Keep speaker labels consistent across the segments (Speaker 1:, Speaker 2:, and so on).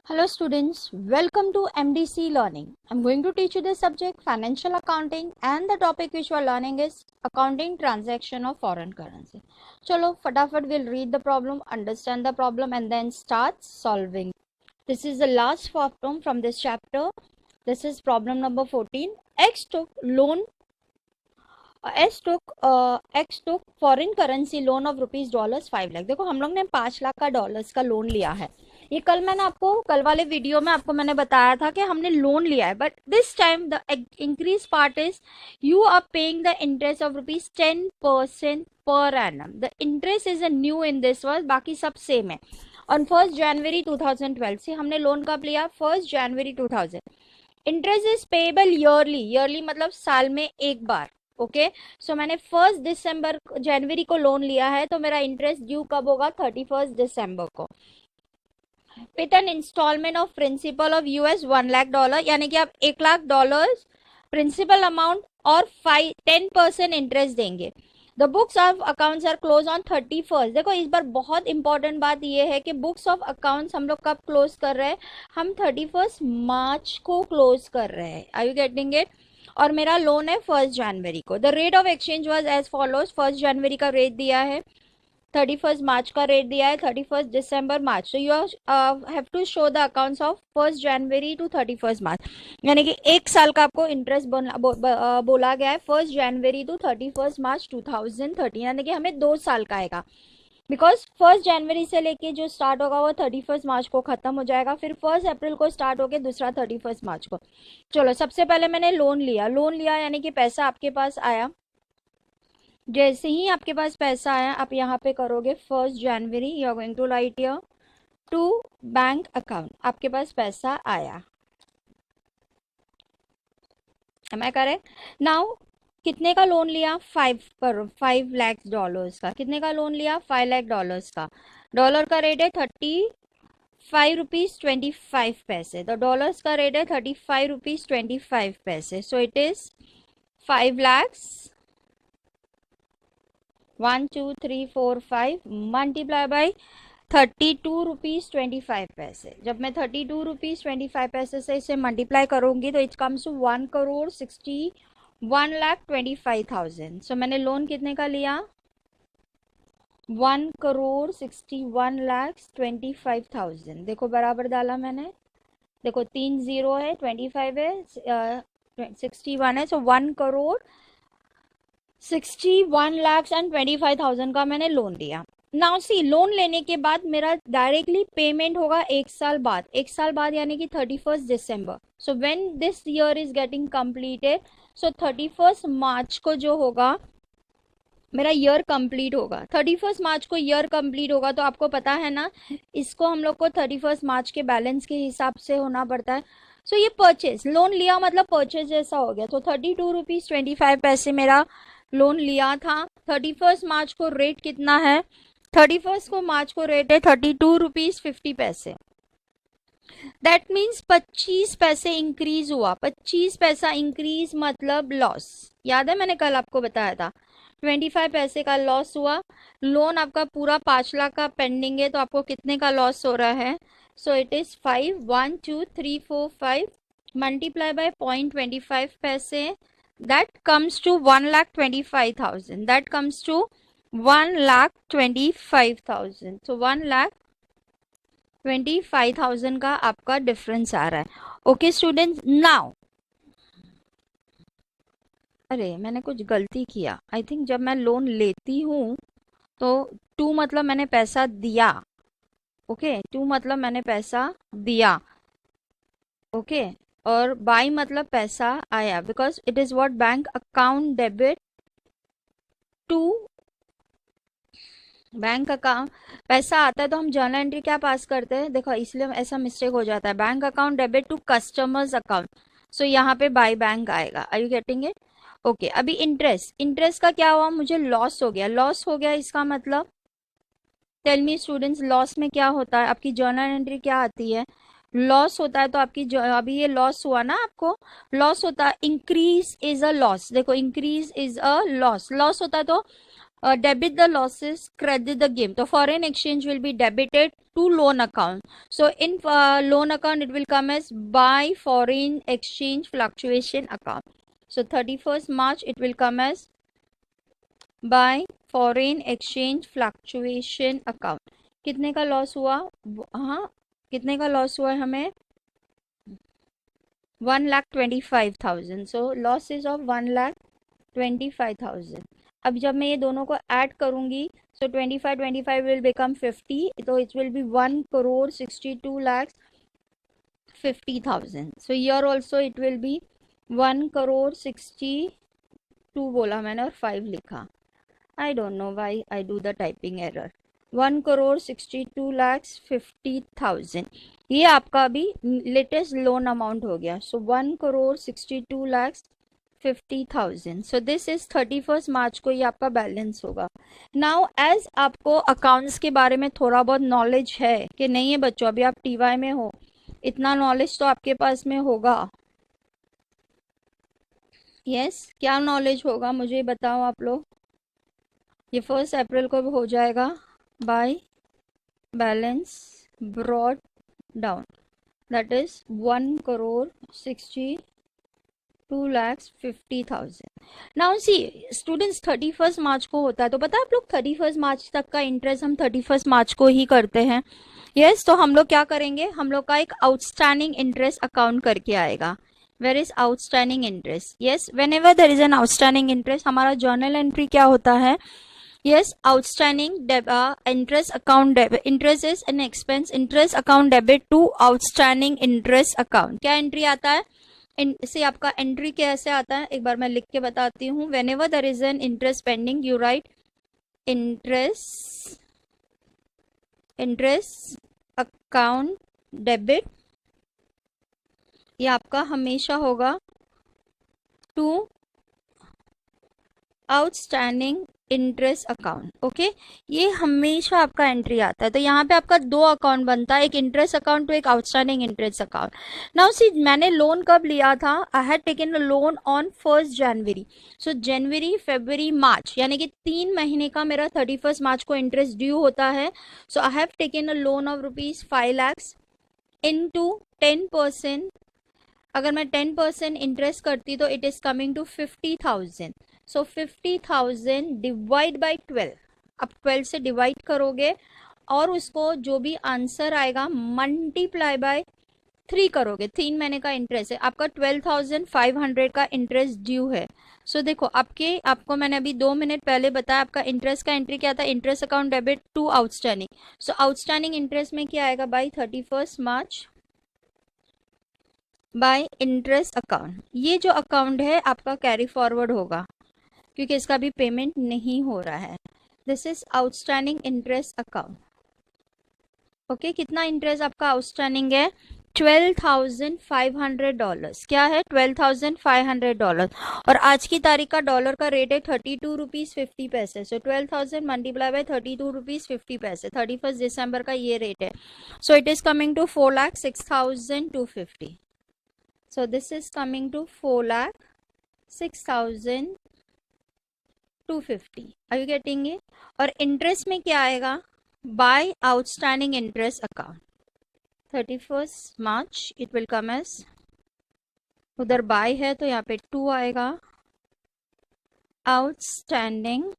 Speaker 1: Hello students, welcome to MDC Learning. I'm going to teach you the subject Financial Accounting and the topic which we are learning is Accounting Transaction of Foreign Currency. Chalo, fatafat we'll read the problem, understand the problem and then start solving. This is the last problem from this chapter. This is problem number 14. X took foreign currency loan of rupees dollars 5 lakh. देखो हम लोग ने 5 लाख का dollars का loan लिया है. ये कल वाले वीडियो में आपको मैंने बताया था कि हमने लोन लिया है, but this time the increase part is you are paying the interest of rupees 10% पर annum. The interest is a new in this verse, बाकी सब सेम है. ऑन 1 जनवरी 2012 से हमने लोन कब लिया? 1 जनवरी 2000. इंटरेस्ट इज पेएबल ईयरली मतलब साल में एक बार. ओके सो मैंने 1 जनवरी को लोन लिया है, तो मेरा इंटरेस्ट ड्यू कब होगा? 31 दिसंबर को. With an installment of principal of US $1 lakh, यानी कि आप $1 लाख प्रिंसिपल अमाउंट और 10% इंटरेस्ट देंगे. The books of accounts are close on 31. देखो इस बार बहुत इंपॉर्टेंट बात यह है कि बुक्स ऑफ अकाउंट्स हम लोग कब क्लोज कर रहे हैं? हम 31 मार्च को क्लोज कर रहे हैं. Are you getting it? और मेरा लोन है 1 जनवरी को. The rate of exchange was as follows. 1 जनवरी का रेट दिया है, 31 मार्च का रेट दिया है, 31 दिसंबर मार्च. So you have to show the accounts of 1 January to 31 March, यानी कि एक साल का आपको इंटरेस्ट बोला गया है 1 जनवरी टू 31 मार्च 2013, यानी कि हमें 2 साल का आएगा. बिकॉज 1 जनवरी से लेके जो स्टार्ट होगा वो 31 मार्च को खत्म हो जाएगा, फिर 1 अप्रैल को स्टार्ट होके दूसरा 31 मार्च को. चलो सबसे पहले मैंने लोन लिया यानी कि पैसा आपके पास आया. जैसे ही आपके पास पैसा आया आप यहाँ पे करोगे 1 जनवरी, you are going to write here to bank account. आपके पास पैसा आया. M I correct? नाउ कितने का लोन लिया? 5 लाख डॉलर्स का. कितने का लोन लिया? 5 लाख डॉलर्स का. डॉलर का रेट है 35 रुपीज 25 पैसे. तो डॉलर्स का रेट है 35 रुपीज 25 पैसे. सो it is 5 lakhs 1 2 3 4 5 multiply by 32 rupees 25 पैसे. जब मैं 32 रुपीज 25 पैसे से इसे मल्टीप्लाई करूंगी तो इट कम्स टू 1,61,25,000. सो मैंने लोन कितने का लिया? 1,61,25,000. देखो बराबर डाला मैंने. देखो 3 0 है, 25 है, 61 है. सो 1,61,25,000 का मैंने लोन लिया. नाउ सी, लोन लेने के बाद मेरा डायरेक्टली पेमेंट होगा एक साल बाद यानी कि 31 दिसंबर. So when this year is getting completed, so 31 मार्च को जो होगा मेरा ईयर कंप्लीट होगा. 31 मार्च को ईयर कंप्लीट होगा, तो आपको पता है ना इसको हम लोग को 31 मार्च के बैलेंस के हिसाब से होना पड़ता है. सो ये परचेज, लोन लिया मतलब परचेज जैसा हो गया. तो 32 रुपीज 25 पैसे मेरा लोन लिया था. 31 मार्च को रेट कितना है? 31 को मार्च को रेट है 32 रुपीज 50 पैसे. दैट मीन्स 25 पैसे इंक्रीज हुआ. 25 पैसा इंक्रीज मतलब लॉस. याद है मैंने कल आपको बताया था 25 पैसे का लॉस हुआ. लोन आपका पूरा 5 लाख का पेंडिंग है, तो आपको कितने का लॉस हो रहा है? So it is 5 1 2 3 4 5 multiply by 0.25 पैसे. That comes to 1,25,000. That comes to 1,25,000. So 1,25,000 का आपका डिफरेंस आ रहा है. ओके स्टूडेंट्स, नाउ अरे मैंने कुछ गलती किया. आई थिंक जब मैं लोन लेती हूँ तो 2 मतलब मैंने पैसा दिया. ओके 2 मतलब मैंने पैसा दिया. ओके और बाई मतलब पैसा आया, because it is what bank account debit to bank account. पैसा आता है तो हम जर्नल एंट्री क्या पास करते हैं? देखो इसलिए ऐसा मिस्टेक हो जाता है. Bank account debit to customers account. So यहाँ पे बाई बैंक आएगा. Are you getting it? Okay अभी इंटरेस्ट का क्या हुआ? मुझे लॉस हो गया. इसका मतलब टेल मी स्टूडेंट्स, लॉस में क्या होता है? आपकी जर्नल एंट्री क्या आती है? लॉस होता है. तो आपकी अभी ये लॉस हुआ ना, आपको लॉस होता है. Increase is a loss. देखो इंक्रीज इज अ लॉस होता है. तो debit the losses, credit the gain. So foreign exchange will be debited to loan account. So in loan account it will come as by foreign exchange fluctuation account. So 31st March it will come as by foreign exchange fluctuation account. कितने का loss हुआ? हाँ, कितने का loss हुआ है हमें? 1,25,000. So loss is of 1,25,000. अब जब मैं ये दोनों को ऐड करूंगी, सो 25 विल बिकम 50, तो it will B 1,62,50,000. So year also it will B 1,62 बोला मैंने और 5 लिखा. I don't know why I do the typing error. 1,62,50,000. ये आपका अभी लेटेस्ट लोन अमाउंट हो गया. सो 1,62,50,000. सो दिस इज 31st मार्च को ये आपका बैलेंस होगा. नाउ एज आपको अकाउंट्स के बारे में थोड़ा बहुत नॉलेज है कि नहीं है बच्चों, अभी आप टीवाई में हो, इतना नॉलेज तो आपके पास में होगा. यस, क्या नॉलेज होगा मुझे बताओ आप लोग. ये 1 अप्रैल को हो जाएगा by balance brought down, that is 1,62,50,000. Now see students, 31st मार्च को होता है, तो पता है आप लोग 31st मार्च तक का इंटरेस्ट हम 31st मार्च को ही करते हैं. यस, तो हम लोग क्या करेंगे, हम लोग का एक आउटस्टैंडिंग इंटरेस्ट अकाउंट करके आएगा. Where is outstanding interest? Yes, whenever there is an outstanding interest, हमारा जर्नल एंट्री क्या होता है? Yes, outstanding interest account debit. Interest is an expense. Interest account debit to outstanding interest account. क्या entry आता है? इसे आपका entry कैसे आता है एक बार मैं लिख के बताती हूँ. Whenever there is an interest pending, you write interest account debit. ये आपका हमेशा होगा to outstanding interest account. Okay, ये हमेशा आपका एंट्री आता है. तो यहाँ पे आपका 2 अकाउंट बनता है, एक इंटरेस्ट अकाउंट तो एक outstanding interest account. Now see, मैंने लोन कब लिया था? I had taken a loan on 1st जनवरी. सो जनवरी, फरवरी, मार्च, यानी कि 3 महीने का मेरा 31st मार्च को इंटरेस्ट ड्यू होता है. So I have taken a loan of ₹5 lakhs into 10%. अगर मैं 10% इंटरेस्ट करती तो it is coming to 50,000. So 50,000 divide by 12. अब 12 से डिवाइड करोगे और उसको जो भी आंसर आएगा मल्टीप्लाई बाय 3 करोगे. 3 महीने का इंटरेस्ट है आपका, 12,500 का इंटरेस्ट ड्यू है. सो देखो आपको मैंने अभी 2 मिनट पहले बताया आपका इंटरेस्ट का एंट्री क्या था? Interest account debit to outstanding. So outstanding interest में क्या आएगा by 31st March by interest account. ये जो अकाउंट है आपका कैरी फॉरवर्ड होगा क्योंकि इसका भी पेमेंट नहीं हो रहा है. This is outstanding interest account. Okay, कितना इंटरेस्ट आपका आउटस्टैंडिंग है? $12,500. क्या है? $12,500. और आज की तारीख का डॉलर का रेट है ₹32.50. सो 12,000 मल्टीप्लाई बाय ₹32.50. 31st दिसंबर का ये रेट है. So it is coming to 4,06,250. So this is coming to 4,06,250. Are you getting it? और इंटरेस्ट में क्या आएगा? By outstanding interest account 31st March it will come as, उधर बाय है तो यहाँ पे 2 आएगा. Outstanding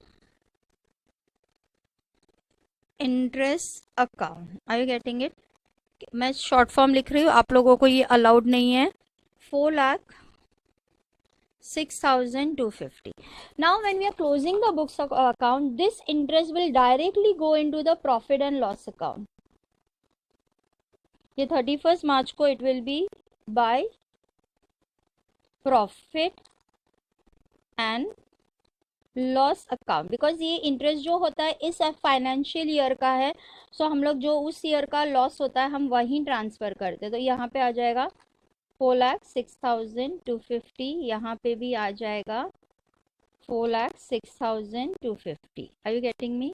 Speaker 1: interest account. Are you getting it? मैं शॉर्ट फॉर्म लिख रही हूँ, आप लोगों को ये अलाउड नहीं है. 4,06,250. Now when we are closing the books of account, this interest will directly go into the profit and loss account. ये 31st मार्च को it will be by profit and loss account, because ये interest जो होता है इस financial year का है. सो हम लोग जो उस ईयर का लॉस होता है हम वहीं ट्रांसफर करते हैं. तो यहाँ पे आ जाएगा 4,06,250. यहाँ पे भी आ जाएगा 4,06,250. Are you getting me?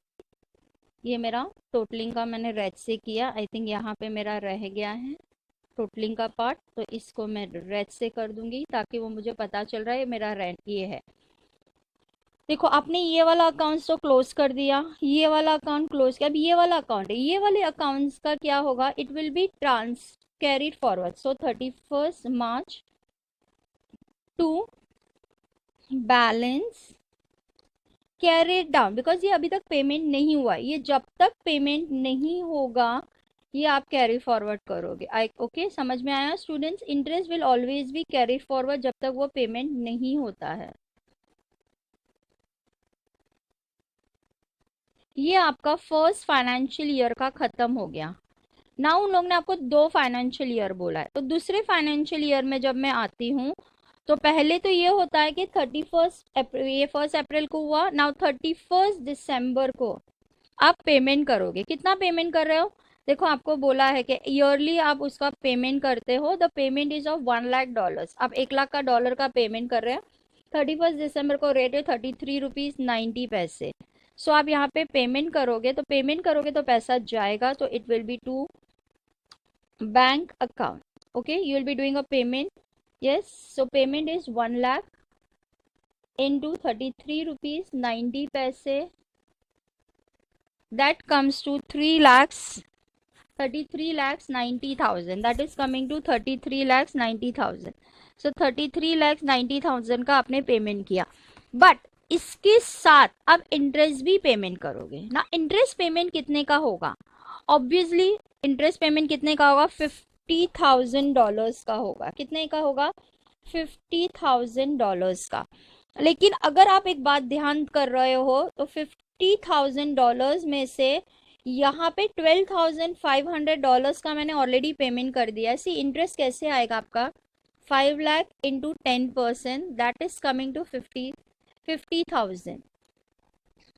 Speaker 1: ये मेरा टोटलिंग का मैंने रेड से किया. आई थिंक यहाँ पे मेरा रह गया है टोटलिंग का पार्ट, तो इसको मैं रेड से कर दूंगी ताकि वो मुझे पता चल रहा है मेरा रेड ये है. देखो आपने ये वाला अकाउंट तो क्लोज कर दिया, ये वाला अकाउंट क्लोज किया, अब ये वाला अकाउंट है, ये वाले अकाउंट्स का क्या होगा, it will be trans carried forward. So 31 March to balance carried down, because ये अभी तक पेमेंट नहीं हुआ, ये जब तक पेमेंट नहीं होगा ये आप कैरी फॉरवर्ड करोगे। आई ओके, समझ में आया students? Interest will always be carry forward जब तक वो पेमेंट नहीं होता है। ये आपका फर्स्ट फाइनेंशियल ईयर का खत्म हो गया। ना उन लोग ने आपको 2 फाइनेंशियल ईयर बोला है, तो दूसरे फाइनेंशियल ईयर में जब मैं आती हूँ तो पहले तो ये होता है कि 31 अप्रैल, ये 1 अप्रैल को हुआ, नाउ 31 दिसंबर को आप पेमेंट करोगे। कितना पेमेंट कर रहे हो, देखो आपको बोला है कि ईयरली आप उसका पेमेंट करते हो, the payment is of $1 lakh. आप 1 लाख का डॉलर का पेमेंट कर रहे हैं। 31 दिसंबर को रेट है ₹33.90। सो आप यहाँ पे पेमेंट करोगे तो पैसा जाएगा, तो it will be to bank account. Okay, you will be doing a payment. Yes, so payment is 1 lakh into ₹33.90, that comes to 33,90,000, that is coming to 33,90,000। सो 33,90,000 का आपने पेमेंट किया, बट इसके साथ अब इंटरेस्ट भी पेमेंट करोगे ना। इंटरेस्ट पेमेंट कितने का होगा, ऑब्वियसली इंटरेस्ट पेमेंट कितने का होगा, $50,000 का होगा। कितने का होगा, $50,000 का। लेकिन अगर आप एक बात ध्यान कर रहे हो तो $50,000 में से यहाँ पे $12,500 का मैंने ऑलरेडी पेमेंट कर दिया। सी इंटरेस्ट कैसे आएगा आपका, 5 lakh into 10%, that is coming to 50,000,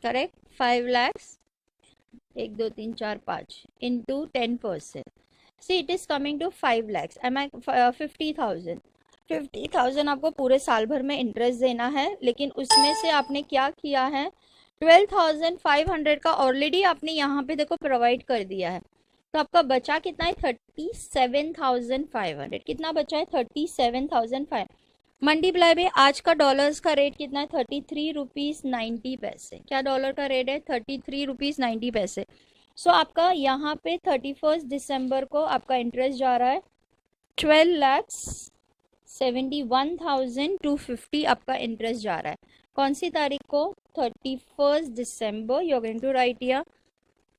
Speaker 1: correct. 5 lakhs 1 2 3 4 5 into 10%, see it is coming to 5 lakhs. Am I 50,000 आपको पूरे साल भर में इंटरेस्ट देना है, लेकिन उसमें से आपने क्या किया है, 12,500 का ऑलरेडी आपने यहाँ पे देखो प्रोवाइड कर दिया है, तो आपका बचा कितना है, 37,500। कितना बचा है, 37,500। मल्टीप्लाई बाय आज का डॉलर्स का रेट कितना है, ₹33.90। क्या डॉलर का रेट है, ₹33.90। सो आपका यहाँ पे 31 दिसंबर को आपका इंटरेस्ट जा रहा है 12,71,250 आपका इंटरेस्ट जा रहा है। कौन सी तारीख को, 31 दिसंबर। You are going to write here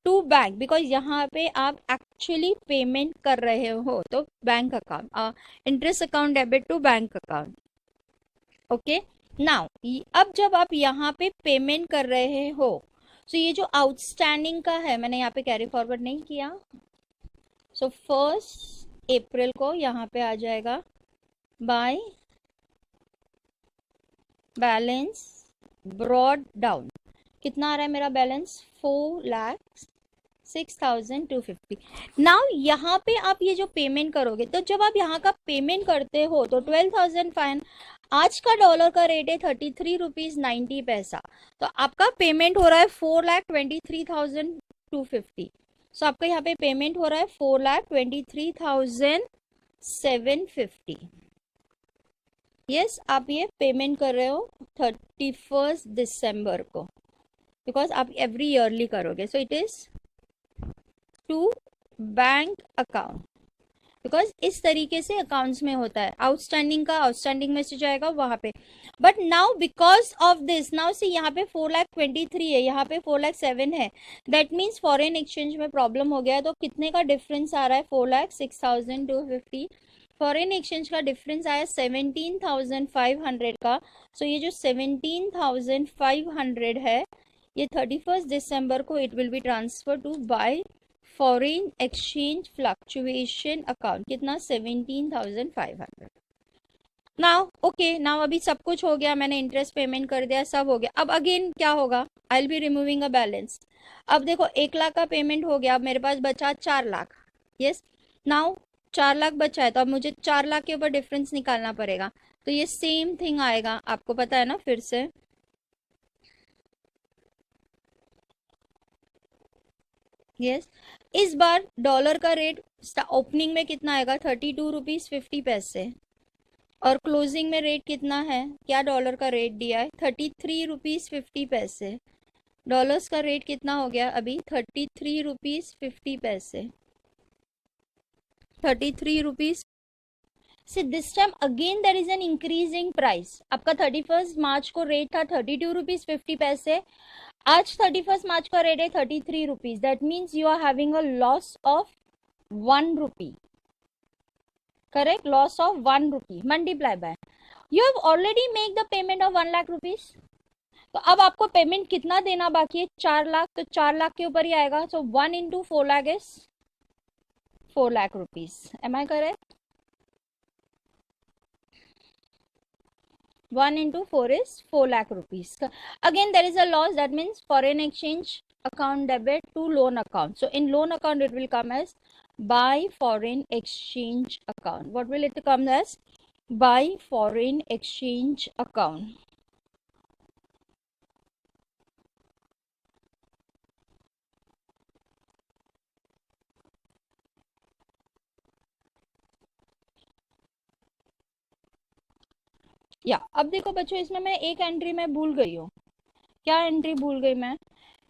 Speaker 1: to bank, because यहाँ पे आप एक्चुअली पेमेंट कर रहे हो, तो bank account, interest account debit to bank account. Okay, now अब जब आप यहाँ पे पेमेंट कर रहे हो, तो ये जो आउटस्टैंडिंग का है, मैंने यहाँ पे कैरी फॉरवर्ड नहीं किया, सो 1 अप्रैल को यहाँ पे आ जाएगा बाय बैलेंस ब्रॉड डाउन। कितना आ रहा है मेरा बैलेंस, 4,06,250। नाउ यहाँ पे आप ये जो पेमेंट करोगे, तो जब आप यहाँ का पेमेंट करते हो तो 12,500, आज का डॉलर का रेट है ₹33.90, तो आपका पेमेंट हो रहा है 4,23,250। सो आपका यहाँ पे पेमेंट हो रहा है 4,23,750। यस, आप ये पेमेंट कर रहे हो 31 दिसंबर को, बिकॉज आप एवरी ईयरली करोगे। So it is to bank account, because इस तरीके से अकाउंट्स में होता है, आउटस्टैंडिंग का आउटस्टैंडिंग में से जाएगा वहां पे। But now because of this, now से यहाँ पे 4,23,000 है, यहाँ पे 4,07,000 है, दैट मीन्स फॉरेन एक्सचेंज में प्रॉब्लम हो गया है। तो कितने का डिफरेंस आ रहा है, 4,06,250। फॉरेन एक्सचेंज का डिफरेंस आया 17,500 का। सो ये जो 17,500 है, ये 31 दिसंबर को it will be transfer to by foreign exchange fluctuation account. कितना, 17,500। नाउ ओके, नाउ अभी सब कुछ हो गया, मैंने इंटरेस्ट पेमेंट कर दिया, सब हो गया। अब अगेन क्या होगा, I will be removing a balance. अब देखो 1 लाख का पेमेंट हो गया, अब मेरे पास बचा 4 लाख। यस, नाउ 4 लाख बचा है, तो अब मुझे 4 लाख के ऊपर डिफरेंस निकालना पड़ेगा। तो ये सेम थिंग आएगा, आपको पता है ना, फिर से यस। इस बार डॉलर का रेट ओपनिंग में कितना आएगा, ₹32.50। और क्लोजिंग में रेट कितना है, क्या डॉलर का रेट दिया है, 33 रुपीज़ 50 पैसे। डॉलर्स का रेट कितना हो गया अभी, 33 रुपीज़ 50 पैसे, 33 rupees. See this time again there is an increasing price. आपका 31 मार्च को रेट था 32 रुपीज़ 50 पैसे, आज 31 मार्च का रेट है 33 rupees. That means you are having a loss of 1 rupee, correct, loss of 1 rupee multiply by, you have already make the payment of 1 lakh rupees. तो अब आपको पेमेंट कितना देना बाकी है, 4 लाख, तो 4 लाख के ऊपर ही आएगा। So 1 into 4 lakh is 4 lakh rupees. Am I correct, 1 into 4 is 4 lakh rupees. Again there is a loss, that means foreign exchange account debit to loan account. So in loan account it will come as by foreign exchange account. What will it come as, by foreign exchange account. या अब देखो बच्चों, इसमें मैं एक entry में भूल गई हूँ। क्या एंट्री भूल गई मैं,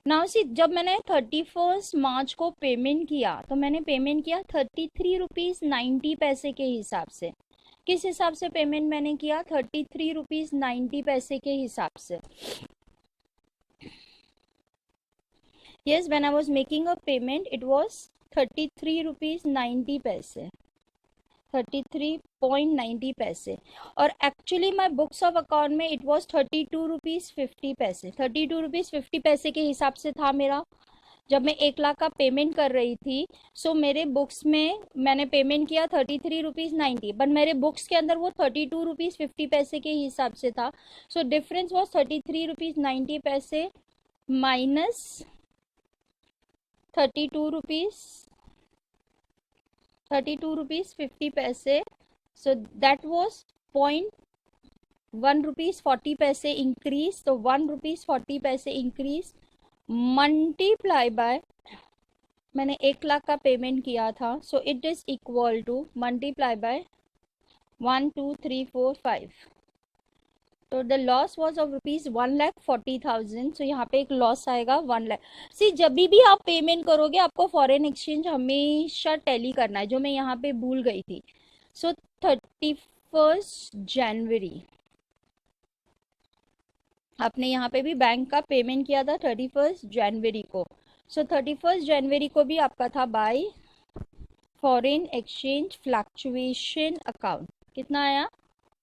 Speaker 1: नाउ सी, जब मैंने 31 मार्च को पेमेंट किया तो मैंने पेमेंट किया 33 रुपीज़ 90 पैसे के हिसाब से। किस हिसाब से पेमेंट मैंने किया, 33 रुपीज़ 90 पैसे के हिसाब से। yes, when I was making a payment it was 33 rupees 90 पैसे, 33.90 पैसे। और actually my books of account में इट वॉज 32 रुपीज़ 50 पैसे, 32 रुपीज़ 50 पैसे के हिसाब से था मेरा, जब मैं 1 लाख का पेमेंट कर रही थी। सो मेरे बुक्स में मैंने पेमेंट किया 33 रुपीज़ 90, बट मेरे बुक्स के अंदर वो 32 रुपीज़ 50 पैसे के हिसाब से था। सो डिफरेंस वॉज 33 रुपीज़ 90 पैसे माइनस 32 रुपीज़ 50 पैसे। सो दैट वॉज 1 रुपीज़ 40 पैसे इंक्रीज। तो 1 रुपीज़ 40 पैसे इंक्रीज मल्टीप्लाई बाय, मैंने 1 लाख का पेमेंट किया था, सो it is equal to multiply by 1 2 3 4 5। तो द लॉस वॉज ऑफ ₹1,40,000। सो यहाँ पे एक लॉस आएगा 1 लाख। सी, जब भी आप पेमेंट करोगे आपको फॉरेन एक्सचेंज हमेशा टैली करना है, जो मैं यहाँ पे भूल गई थी। सो 31 जनवरी आपने यहाँ पे भी बैंक का पेमेंट किया था 31 जनवरी को। सो 31 जनवरी को भी आपका था bye foreign exchange fluctuation account. कितना आया,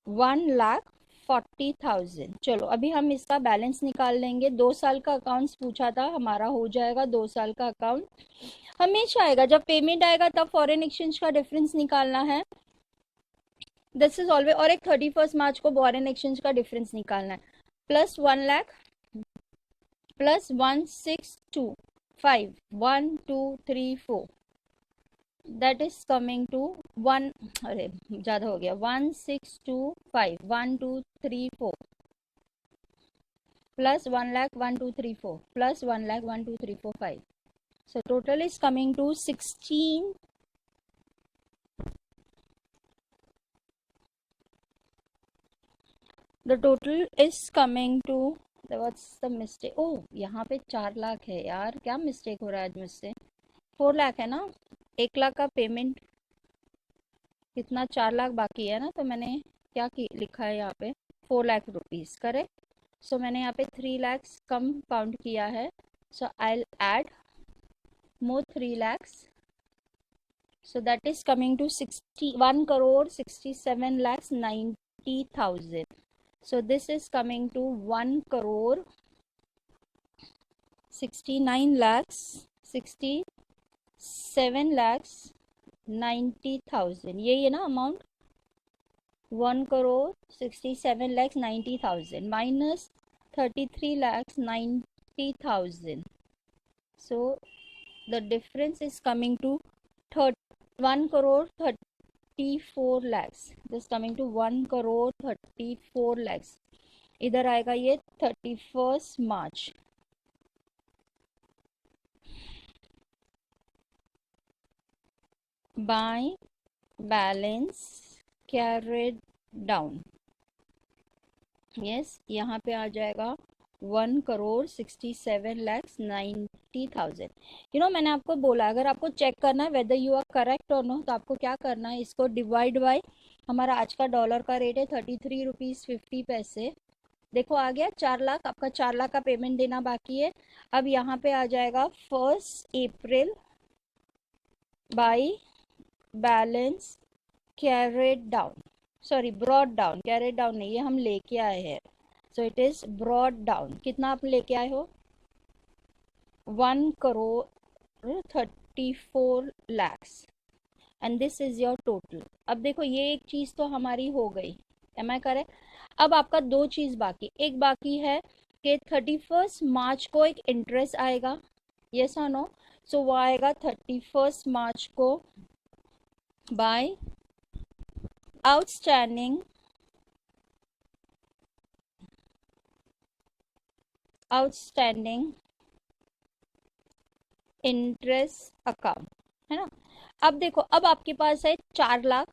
Speaker 1: 1,40,000। चलो अभी हम इसका बैलेंस निकाल लेंगे। 2 साल का अकाउंट्स पूछा था, हमारा हो जाएगा 2 साल का अकाउंट। हमेशा आएगा जब पेमेंट आएगा तब फॉरेन एक्सचेंज का डिफरेंस निकालना है, दिस इज ऑलवेज। और एक 31 मार्च को फॉरेन एक्सचेंज का डिफरेंस निकालना है, plus 1 lakh plus 1,625 1 2 3 4, that is coming to 1, अरे ज़्यादा हो गया, 1,625 1 2 3 4 plus 1 lakh 1 2 3 4 plus 1 lakh 1 2 3 4 5। So total is coming to 16. The total is coming to, what's the mistake? Oh, यहाँ पे 4 लाख है यार, क्या मिस्टेक हो रहा है आज मुझसे। 4 लाख है ना, 1 लाख का पेमेंट, कितना 4 लाख बाकी है ना, तो मैंने क्या लिखा है यहाँ पे 4 लाख रुपीज़, करेक्ट। सो मैंने यहाँ पे 3 lakhs कम काउंट किया है, so I will add more 3 lakhs, so that is coming to 1,67,90,000. So this is coming to 1,69,67,90,000। यही है ना amount, 1,67,90,000 minus 33,90,000। So the difference is coming to 1,34 lakhs. This coming to 1,34 lakhs. इधर आएगा ये 31 मार्च। by balance carried down. Yes, यहाँ पे आ जाएगा 1,67,90,000। मैंने आपको बोला अगर आपको चेक करना है वेदर यू आर करेक्ट और नो, तो आपको क्या करना है, इसको डिवाइड बाय हमारा आज का डॉलर का रेट है 33 रुपीज़ 50 पैसे। देखो आ गया 4 लाख, आपका 4 लाख का पेमेंट देना बाकी है। अब यहाँ पे आ जाएगा 1 April by balance carried down, sorry brought down, carried down नहीं, ये हम लेके आए हैं। So it is brought down. कितना आप लेके आए हो, 1,34,00,000 and this is your total. अब देखो ये एक चीज तो हमारी हो गई, एम आई करेक्ट। अब आपका दो चीज बाकी, एक बाकी है कि 31 मार्च को एक इंटरेस्ट आएगा, यस और नो। सो वो आएगा 31 मार्च को बाय आउटस्टैंडिंग इंटरेस्ट अकाउंट, है ना। अब देखो अब आपके पास है 4 लाख,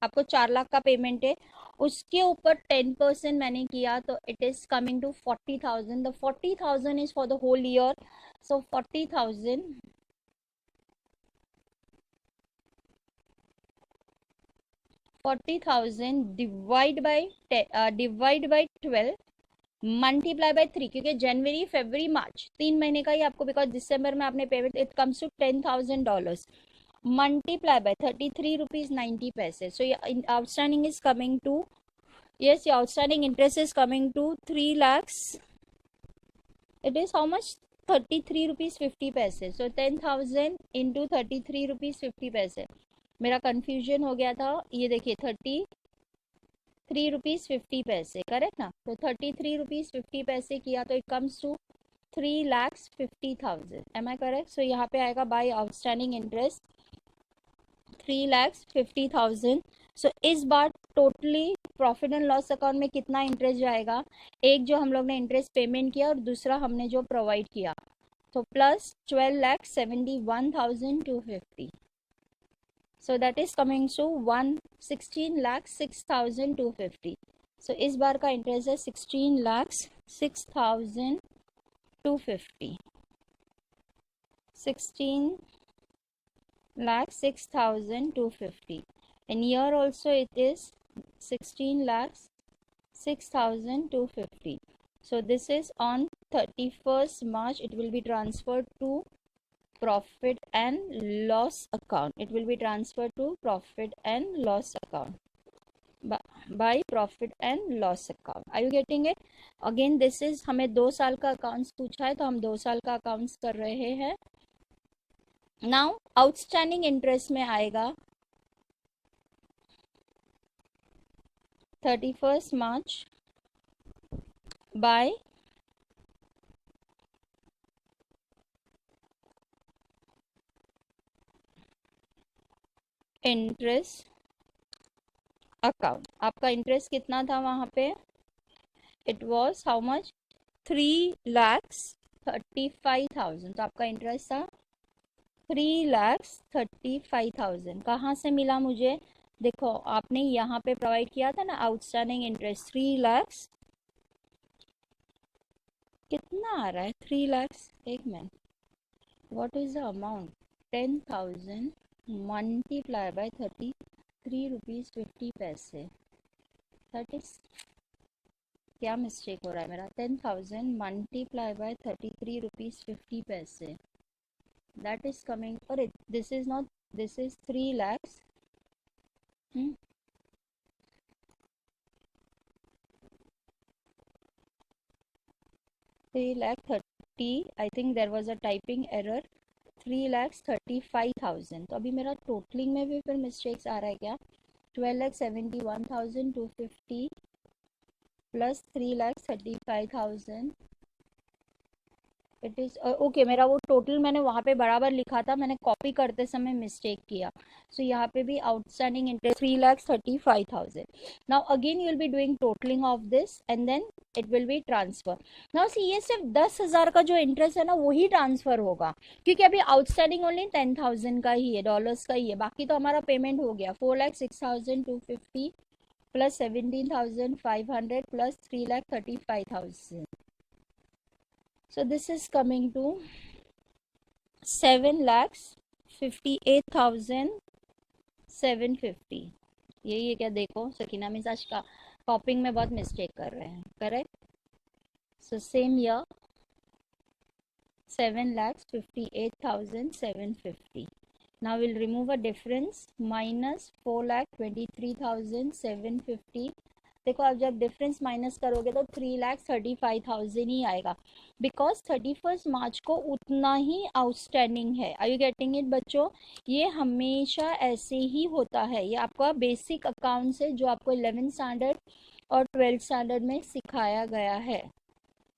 Speaker 1: आपको 4 लाख का पेमेंट है, उसके ऊपर 10% मैंने किया तो it is coming to 40,000। The 40,000 is for the whole year. So 40,000 divide by 12 multiply by 3, क्योंकि जनवरी फरवरी मार्च 3 महीने का ही आपको, बिकॉज दिसंबर में आपने payment, it comes to $10,000 multiply by 33 rupees 90 पैसे। So outstanding is coming to, yes, your outstanding interest is coming to 3 lakhs. It is how much, 33 rupees 50 पैसे। so 10,000 into 33 rupees 50 पैसे। मेरा कंफ्यूजन हो गया था, ये देखिए 33 रुपीज 50 पैसे, करेक्ट ना। तो 33 रुपीज 50 पैसे किया तो it comes to 3,50,000, am I correct. So यहाँ पे आएगा बाय आउटस्टैंडिंग इंटरेस्ट 3,50,000। सो इस बार totally profit and loss account में कितना इंटरेस्ट जाएगा, एक जो हम लोग ने इंटरेस्ट पेमेंट किया और दूसरा हमने जो प्रोवाइड किया, तो plus 12,71,250। So that is coming to 16,06,250। So इस बार का इंटरेस्ट है 16,06,250, 16,06,250, and here also it is 16,06,250. so this is on 31st March, it will be transferred to profit and loss account, it will be transferred to profit and loss account by profit and loss account. Are you getting it? Again this is, हमें 2 साल का accounts पूछा है तो हम 2 साल का accounts कर रहे हैं। नाउ आउटस्टैंडिंग इंटरेस्ट में आएगा 31st March by interest account. आपका इंटरेस्ट कितना था वहां पे, इट वॉज हाउ मच, 3,35,000। तो आपका इंटरेस्ट था 3,35,000। कहाँ से मिला मुझे, देखो आपने यहाँ पे प्रोवाइड किया था ना आउटस्टैंडिंग इंटरेस्ट 3 लाख, कितना आ रहा है 3 लाख, एक minute, what is the amount, 10,000 multiply by 33 rupees 50 पैसे, दैट इज, क्या मिस्टेक हो रहा है मेरा, 10,000 मल्टीप्लाई बाय 33 रुपीज 50 पैसे, दैट इज कमिंग, और this is not, this is 3 lakhs, 3,30,000, I think there was a typing error, 3,35,000। तो अभी मेरा टोटलिंग में भी फिर मिस्टेक्स आ रहा है क्या, 12,71,250 प्लस 3,35,000, इट इज ओके। मेरा वो टोटल मैंने वहाँ पे बराबर लिखा था, मैंने कॉपी करते समय मिस्टेक किया। सो यहाँ पे भी outstanding interest 3,35,000। Now again you will be doing totalling of this and then it will be transfer. Now see ये सिर्फ 10,000 का जो इंटरेस्ट है ना वही ट्रांसफर होगा, क्योंकि अभी आउटस्टैंडिंग ओनली 10,000 का ही है, डॉलर्स का ही है, बाकी तो हमारा पेमेंट हो गया 4,06,250 plus 17,500 plus 3,35,000. So this is coming to 7,58,750. यही है क्या? देखो सकीना मिस आज का कॉपिंग में बहुत मिस्टेक कर रहे हैं. Correct. So same year 7,58,750. Now we'll remove a difference minus 4,23,750. देखो अब जब डिफरेंस माइनस करोगे तो 3,35,000 ही आएगा, बिकॉज 31 मार्च को उतना ही आउटस्टैंडिंग है. आर यू गेटिंग इट बच्चों? ये हमेशा ऐसे ही होता है. ये आपका बेसिक अकाउंट्स है जो आपको 11th स्टैंडर्ड और 12th स्टैंडर्ड में सिखाया गया है.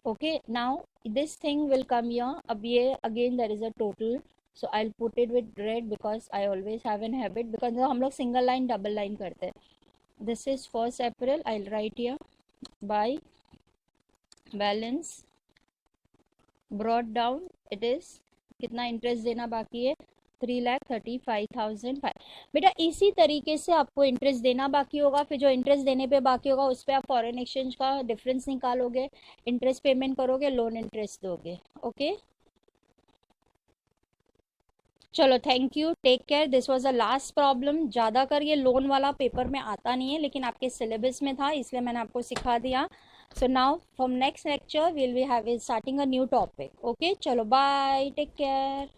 Speaker 1: Okay, now this thing will come here. अब ये again there is a total, so I'll put it with red because I always have an habit, because हम लोग single line double line करते हैं. This is 1st April. I'll write here by balance brought down. It is कितना interest देना बाकी है? 3,35,005. बेटा इसी तरीके से आपको इंटरेस्ट देना बाकी होगा. फिर जो इंटरेस्ट देने पे बाकी होगा उस पर आप फॉरेन एक्सचेंज का डिफरेंस निकालोगे, इंटरेस्ट पेमेंट करोगे, लोन इंटरेस्ट दोगे. ओके चलो, thank you, take care. This was the last problem. ज़्यादा कर ये लोन वाला पेपर में आता नहीं है, लेकिन आपके सिलेबस में था इसलिए मैंने आपको सिखा दिया. So now from next lecture will be have starting a new topic. Okay चलो, बाय, टेक केयर.